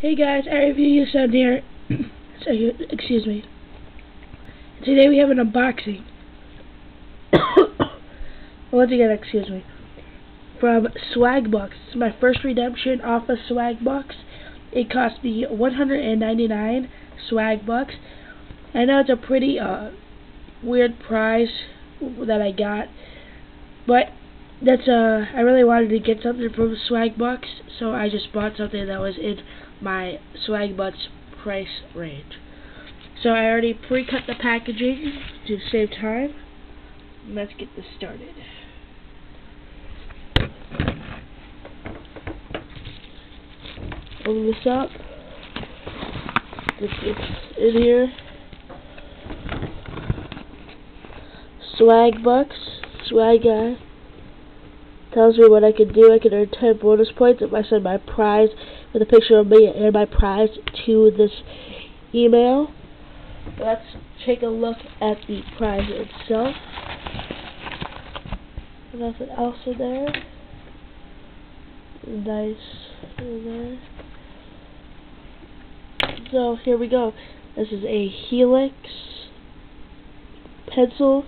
Hey guys, iReviewYouSend here. So, excuse me. Today we have an unboxing. Once again, excuse me. From Swagbucks. It's my first redemption off of Swagbucks. It cost me 199 Swagbucks. I know it's a pretty weird prize that I got, but that's I really wanted to get something from Swagbucks, so I just bought something that was in my Swagbucks price range. So I already pre-cut the packaging to save time. Let's get this started. Open this up. This is in here. Swagbucks, Swag Guy. Tells me what I can do. I can earn 10 bonus points if I send my prize with a picture of me and my prize to this email. Let's take a look at the prize itself. Nothing else in there. Nice in there. So here we go. This is a Helix pencil.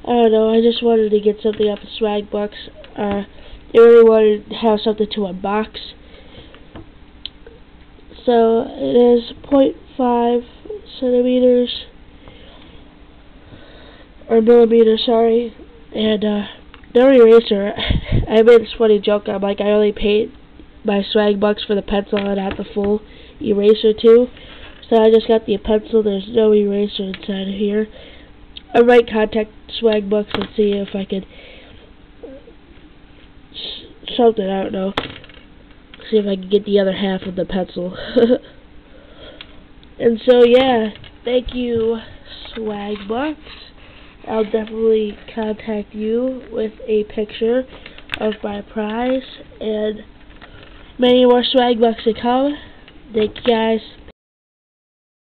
I don't know, I just wanted to get something off of Swagbucks. I really wanted to have something to unbox. So it is 0.5 centimeters, or millimeters, sorry, and no eraser. I made this funny joke. I'm like, I only paid my Swagbucks for the pencil and not the full eraser too. So I just got the pencil. There's no eraser inside of here. I might contact Swagbucks and see if I could something, I don't know. See if I can get the other half of the pencil. And so yeah, thank you, Swagbucks. I'll definitely contact you with a picture of my prize, and many more Swagbucks to come. Thank you guys.